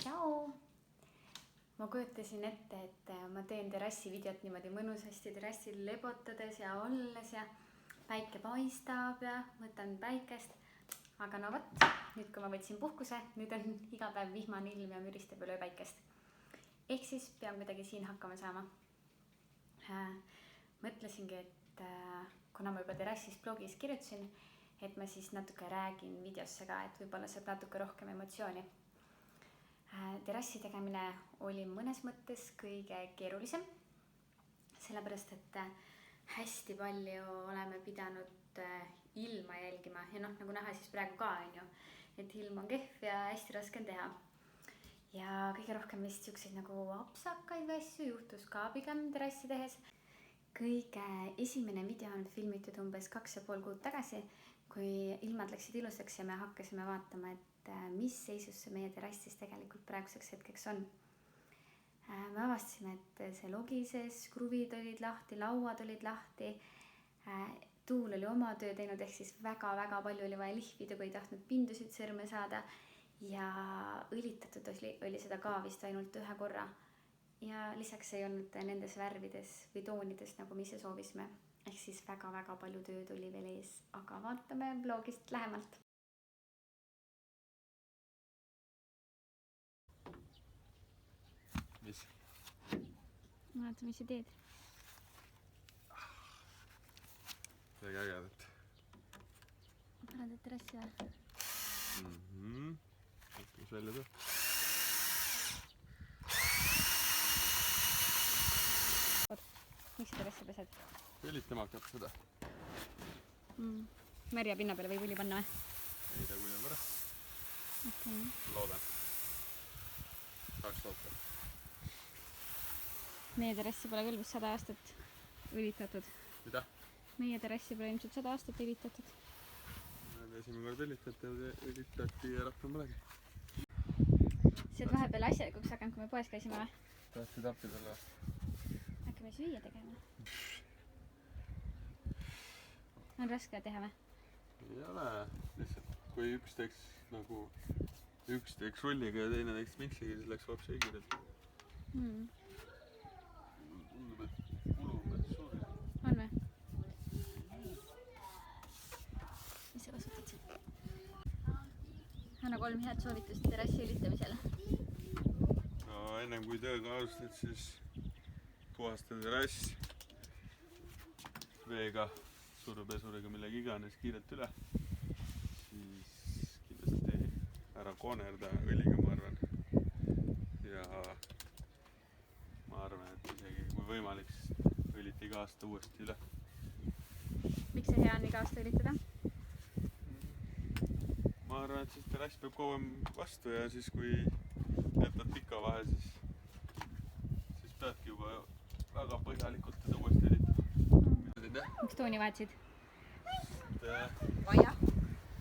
Tšau! Ma kujutasin ette, et ma teen terrassivideot niimoodi mõnusasti terrassil lebotades ja olles ja päike paistab ja võtan päikest. Aga no võt, nüüd kui ma võtsin puhkuse, nüüd on iga päev vihmane ilm ja müristab üle päikest. Ehk siis pean midagi siin hakkama saama. Mõtlesingi, et kuna ma juba terrassis blogis kirjutasin, et ma siis natuke räägin videosse ka, et võib-olla saab natuke rohkem emotsiooni. Terrassi tegemine oli mõnes mõttes kõige keerulisem, sellepärast et hästi palju oleme pidanud ilma jälgima ja nagu näha siis praegu ka on ju, et ilm on kehv ja hästi raske on teha. Ja kõige rohkem vist siukseid nagu apsakaid või asju juhtus ka pigem terrassi tehes. Kõige esimene video on filmitud umbes 2,5 kuud tagasi, kui ilmad läksid ilusaks ja me hakkasime vaatama, et mis seisus see meie terrassis tegelikult praeguseks hetkeks on. Me avastasime, et see logises, kruvid olid lahti, lauad olid lahti, tuul oli oma töö teinud, ehk siis väga palju oli vaja lihvida, kui ei tahtnud pindusid sõrme saada ja õlitatud oli seda ka vist ainult ühe korra. Ja lisaks ei olnud nendes värvides või toonides, nagu me ise soovisime. Ehk siis väga palju tööd oli veel ees, aga vaatame blogist lähemalt. Mis? Vaata, mis sa teed? Midagi ägedat. Parandad terrassi või? Mis välja too? Miks sa terrassi pesed? Õlitama hakkab seda. Märja pinna peale võib õli panna või? Ei tea, kui on pärast. Okay. Loodan. Saaks loota. Meie terrassi pole küll vist 100 aastat õlitatud. Mida? Meie terrassi pole ilmselt 100 aastat õlitatud. Esimene kord õlitati ja rohkem polegi. See et vahepeal asjalikuks hakanud, kui me poes käisime või? Tahtsid appi tulla? Hakkame süüa tegema. On raske teha või? Ei ole. Lihtsalt kui üks teeks rulliga ja teine teeks minksiga, siis läks vapsi õigirelt. Tundub, et kulu on päris suur. On või? Mis sa kasutad siin? Anna 3 head soovitust terrassi õlitamisel. No ennem kui tööga alustad, siis puhasta terrass veega, surupesuriga, millegi iganes kiirelt üle. Siis kindlasti ära koonerda õliga, ma arvan. Ja ma arvan, et isegi kui võimalik, siis õlita iga aasta uuesti üle. Miks see hea on iga aasta õlitada? Ma arvan, et siis terrass peab kauem vastu ja siis kui jätad pika vahe, siis peadki juba väga põhjalikult teda uuesti õlitama. Miks tooni vahetasid? Vaja?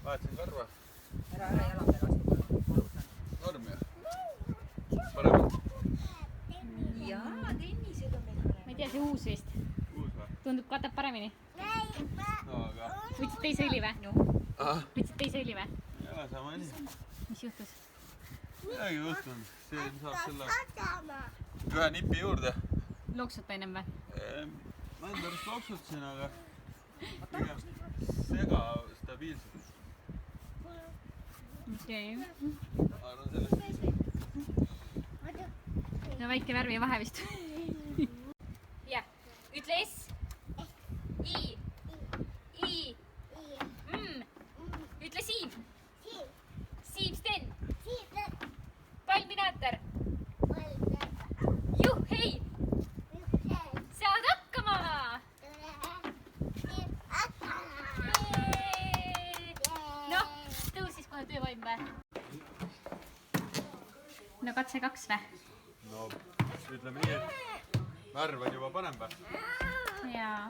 Vahetasin karva. Ära jala peale vastu kolustan. Norm ja? Paremalt? Jaa, tennised on meil parem. Ma ei tea, see uus vist. Uus või? Tundub katab paremini. No aga... Võtsid teise õli või? Võtsid teise õli või? Ei ole sama nii. Mis juhtus? Midagi juhtunud. See saab selle ühe nipi juurde. Loksut ennem või? Ma enda arust loksutasin, aga pigem sega stabiilselt. Okei. Ma arvan sellest. No väike värvi vahe vist. Jah. Ütle S. I. I. Ütle Siim. Siim Sten. Palminaator. Juh, hei. Saad hakkama. Noh, tõusis kohe töövaim või? No katse 2 või? No, ütleme nii, et värv on juba parem või? Jaa.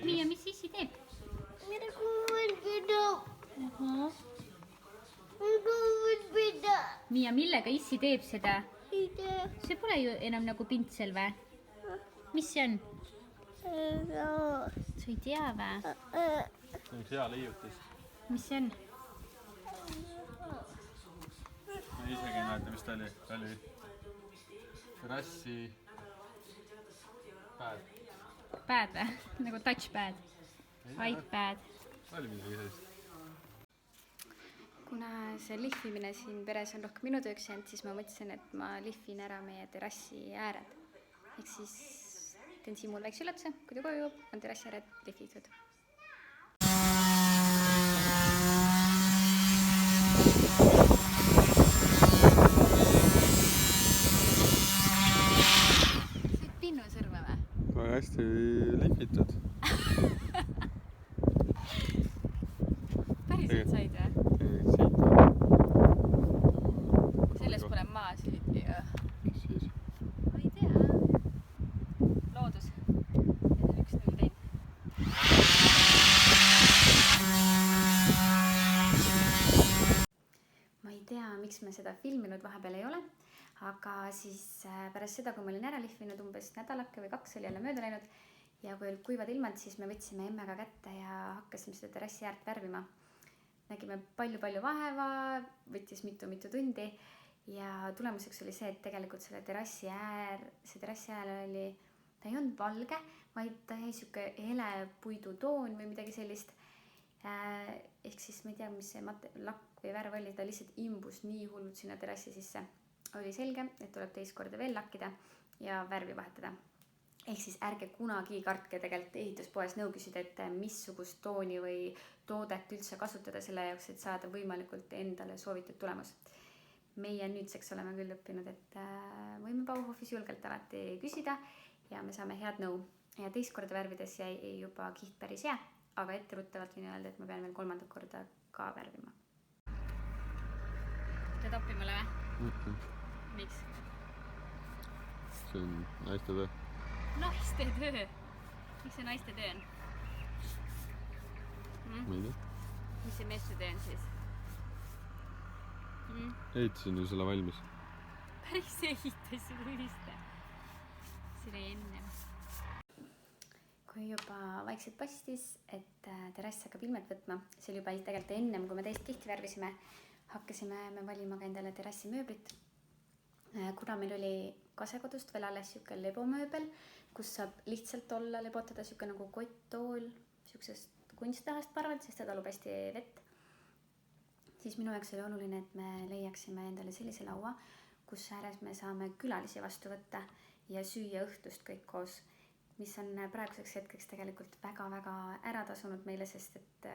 Miia, mis issi teeb? Miia, millega issi teeb seda? See pole ju enam nagu pintsel või? Mis see on? Sa ei tea või? See on hea leiutis. Mis see on? isegi ei mäleta, mis ta oli. Ta oli terrassi pad. Pad või? Nagu touchpad? iPad? Oli midagi sellist. Kuna see lihvimine siin peres on rohkem minu tööks jäänud, siis ma mõtlesin, et ma lihvin ära meie terrassi ääred. Ehk siis teen Siimul väikse üllatuse, kui ta koju jõuab, on terrassi ääred lihvitud. Said pinnusõrme või? Väga hästi lihvitud. Päriselt said või? Siit. Selles pole maasid ja... Kes siis? Ma ei tea. Loodus. Ja see on 1-0 tein. Ma ei tea, miks me seda filminud vahepeal ei ole, aga siis pärast seda, kui ma olin ära lihvinud umbes nädalake või 2 oli jälle mööda läinud ja kui olid kuivad ilmad, siis me võtsime emmega kätte ja hakkasime seda terrassi äärt värvima. Nägime palju vaeva, võttis mitu tundi ja tulemuseks oli see, et tegelikult selle terrassi äär oli, ta ei olnud valge, vaid ta jäi siuke hele puidutoon või midagi sellist. Ehk siis ma ei tea, mis see lakk või värv oli, ta lihtsalt imbus nii hullult sinna terrassi sisse. Oli selge, et tuleb teist korda veel lakkida ja värvi vahetada. Ehk siis ärge kunagi kartke tegelikult ehituspoes nõu küsida, et missugust tooni või toodet üldse kasutada selle jaoks, et saada võimalikult endale soovitud tulemus. Meie nüüdseks oleme küll õppinud, et võime Bauhofis julgelt alati küsida ja me saame head nõu. Ja teist korda värvides jäi juba kiht päris hea, aga etteruttavalt võin öelda, et ma pean veel 3. korda ka värvima. Teed appi mulle või? Miks? See on naiste töö. Naiste töö? Miks see naiste töö on? Ma ei tea. Mis see meeste töö on siis? Ehitasin ju selle valmis. Päris ehitasin vist. See oli enne. Kui juba vaikselt pastis, et terrass hakkab ilmet võtma, see oli juba tegelikult ennem, kui me teist kihti värvisime, hakkasime me valima ka endale terrassi mööblit. Kuna meil oli kasekodust veel alles siuke lebomööbel, kus saab lihtsalt olla, lebotada siuke nagu kotttool, siuksest kunsttahast parvalt, sest ta talub hästi vett. Siis minu jaoks oli oluline, et me leiaksime endale sellise laua, kus ääres me saame külalisi vastu võtta ja süüa õhtust kõik koos, mis on praeguseks hetkeks tegelikult väga ära tasunud meile, sest et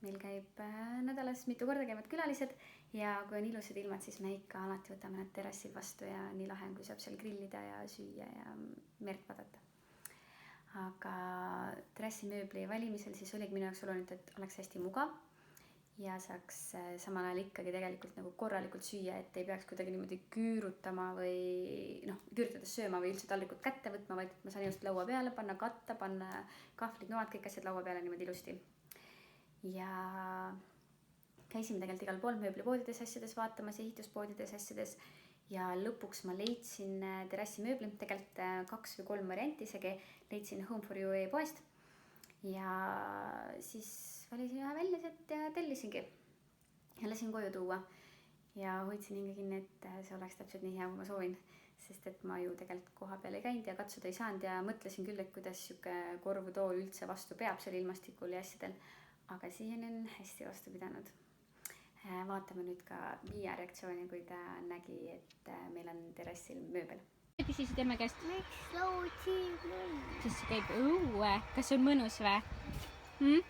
meil käib nädalas mitu korda käivad külalised ja kui on ilusad ilmad, siis me ikka alati võtame nad terrassil vastu ja nii lahe on, kui saab seal grillida ja süüa ja merd vaadata. Aga terrassi mööbli valimisel siis oligi minu jaoks oluline, et oleks hästi mugav ja saaks samal ajal ikkagi tegelikult nagu korralikult süüa, et ei peaks kuidagi niimoodi küürutama või küürutades sööma või üldse taldrikut kätte võtma, vaid et ma saan just laua peale panna katta, panna kahvlid, noad, kõik asjad laua peale niimoodi ilusti. Ja käisime tegelikult igal pool mööblipoodides asjades vaatamas, ehituspoodides asjades ja lõpuks ma leidsin terrassi mööbli, tegelikult 2 või 3 varianti isegi, leidsin Home for You e-poest ja siis valisin ühe välja sealt ja tellisingi ja lasin koju tuua ja hoidsin hinge kinni, et see oleks täpselt nii hea, kui ma soovin, sest et ma ju tegelikult koha peal ei käinud ja katsuda ei saanud ja mõtlesin küll, et kuidas siuke korvutool üldse vastu peab seal ilmastikul ja asjadel, aga siiani on hästi vastu pidanud. Vaatame nüüd ka Miia reaktsiooni, kui ta nägi, et meil on terrassil mööbel. Küsisid emme käest? Miks laudsiin on? Siis see käib õue. Kas on mõnus või? See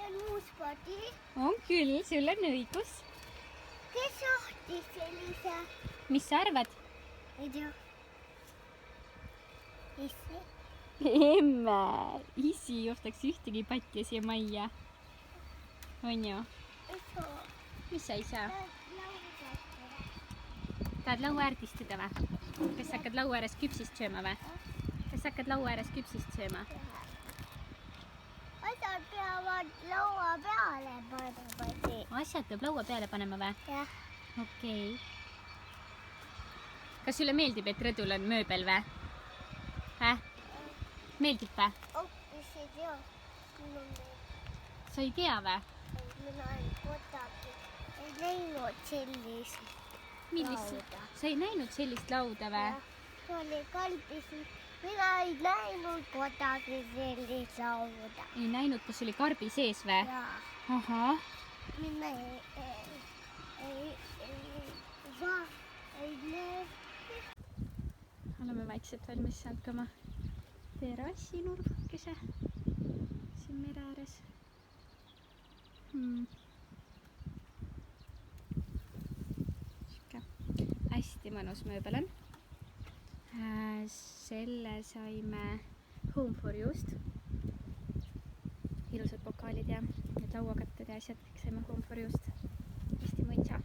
on uus padi. On küll, sul on õigus. Kes ohtis sellise? Mis sa arvad? Ei tea. Isse? Emme, isi ei ostaks ühtegi patja siia majja. On ju? Ei saa. Mis sa ei saa? Laudad. Tahad laua äärt istuda või? Kas hakkad laua ääres küpsist sööma või? Kas hakkad laua ääres küpsist sööma? Asjad peavad laua peale panema. Asjad peab laua peale panema või? Jah. Okei. Kas sulle meeldib, et rõdul on mööbel või? Meeldib või? Hoopis ei tea. sa ei tea või? Mina ei näinud sellist Millist? lauda. Sa ei näinud sellist lauda või? See oli karbis. Mina ei näinud kuidagi sellist lauda. Ei näinud, kas oli karbi sees või? Ja Ahah. mina ei näe. Oleme vaikselt valmis saatama terrassinurgakese siin mere ääres. Sihuke hästi mõnus mööbel on. Selle saime Home for You'st. Ilusad pokaalid ja need lauakatted ja asjad kõik saime Home for You'st. Hästi mõisa.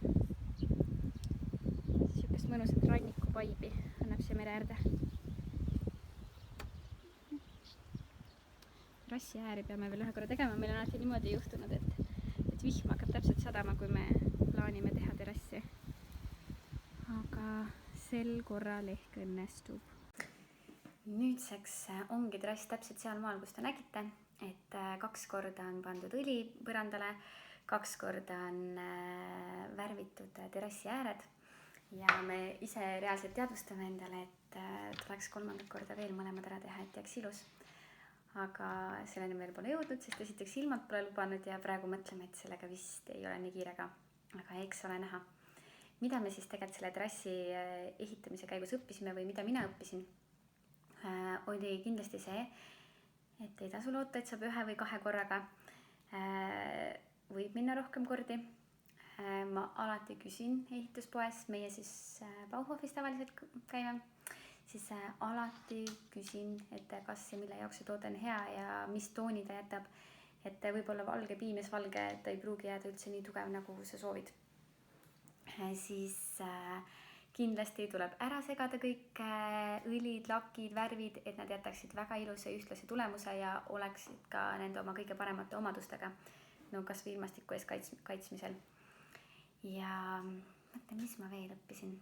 Sihukest mõnusat ranniku vaibi annab see mere äärde. Rassi ääri peame veel ühe korra tegema, meil on alati niimoodi juhtunud, et vihm hakkab täpselt sadama, kui me plaanime teha terrassi. Aga sel korral ehk õnnestub. Nüüdseks ongi terrass täpselt seal maal, kus te nägite, et 2 korda on pandud õli põrandale, 2 korda on värvitud terrassi ääred ja me ise reaalselt teadvustame endale, et tuleks 3. korda veel mõlemad ära teha, et jääks ilus. Aga selleni meil pole jõudnud, sest esiteks ilmad pole lubanud ja praegu mõtleme, et sellega vist ei ole nii kiirega. Aga eks ole näha. Mida me siis tegelikult selle terrassi ehitamise käigus õppisime või mida mina õppisin, oli kindlasti see, et ei tasu loota, et saab 1 või 2 korraga. Võib minna rohkem kordi. Ma alati küsin ehituspoes, meie siis Bauhofis tavaliselt käime, siis alati küsin, et kas ja mille jaoks see toode on hea ja mis tooni ta jätab. Et võib-olla valge, piimesvalge, ta ei pruugi jääda üldse nii tugev, nagu sa soovid. Siis kindlasti tuleb ära segada kõik õlid, lakid, värvid, et nad jätaksid väga ilusa ja ühtlase tulemuse ja oleksid ka nende oma kõige paremate omadustega. No kas või ilmastiku ees kaitsmisel. Ja mõtlen, mis ma veel õppisin.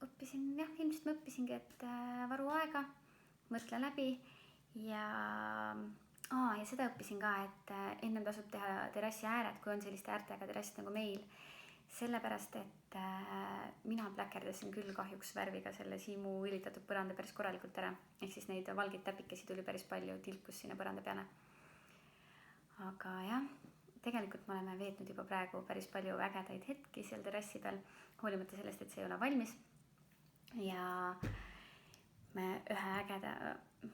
Ilmselt ma õppisingi, et varu aega, mõtle läbi ja seda õppisin ka, et ennem tasub teha terrassi ääred, kui on selliste äärtega terrass nagu meil. Sellepärast, et mina pläkerdasin küll kahjuks värviga selle Siimu õlitatud põranda päris korralikult ära. Ehk siis neid valgeid täpikesi tuli päris palju, tilkus sinna põranda peale. Aga jah, tegelikult me oleme veetnud juba praegu päris palju ägedaid hetki seal terrassi peal, hoolimata sellest, et see ei ole valmis. Ja me ühe ägeda,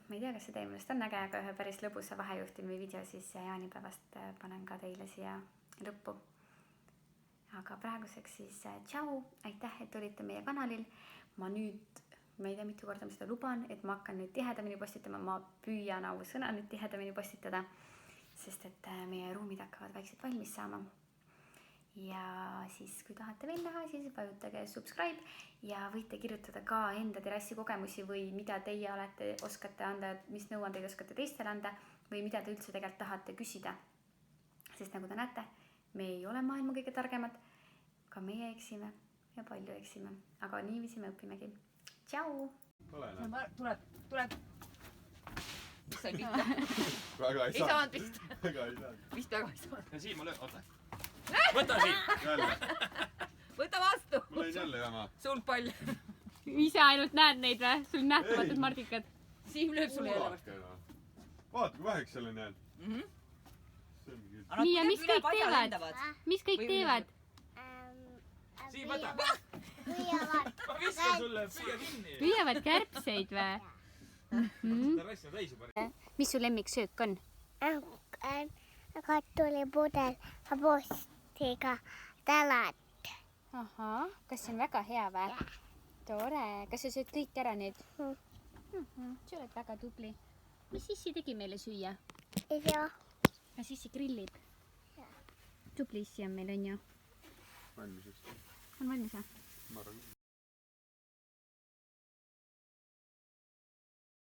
ma ei tea, kas see teie meelest on äge, aga ühe päris lõbusa vahejuhtimi video siis jaanipäevast panen ka teile siia lõppu. Aga praeguseks siis tšau, aitäh, et olite meie kanalil. Ma nüüd, ma ei tea mitu korda ma seda luban, et ma hakkan nüüd tihedamini postitama, ma püüan ausõna nüüd tihedamini postitada, sest et meie ruumid hakkavad vaikselt valmis saama. Ja siis, kui tahate veel näha, siis vajutage subscribe ja võite kirjutada ka enda terrassi kogemusi või mida teie oskate anda, mis nõuandeid oskate teistele anda või mida te üldse tegelikult tahate küsida. Sest nagu te näete, me ei ole maailma kõige targemad, ka meie eksime ja palju eksime, aga niiviisi me õpimegi. Tšau! Tuleb. Mis sai pihta? Väga ei saanud vist. Väga ei saanud. Vist väga ei saanud. Ja Siim, ole, oota. Võta Siim! Jälle. Võta vastu. Mul ei jälle jama. Sul pall. Ise ainult näed neid või? Sul nähtamatud mardikad. Siim lööb sulle jälle vastu. Vaata, kui väheks jälle näed. Nii, ja mis kõik teevad? Mis kõik teevad? Siim, võta! Püüavad. Ma viskan sulle siia kinni. Püüavad kärbseid või? Terrass on täis juba. Mis su lemmiksöök on? Kartulipudel postiga talat. Ahah, kas see on väga hea või? Tore, kas sa sööd kõik ära nüüd? Sa oled väga tubli. Mis Sissi tegi meile süüa? Ja. Kas Sissi grillib? Tubli Sissi on meil, on ju? Valmis just. On valmis või? Ma arvan.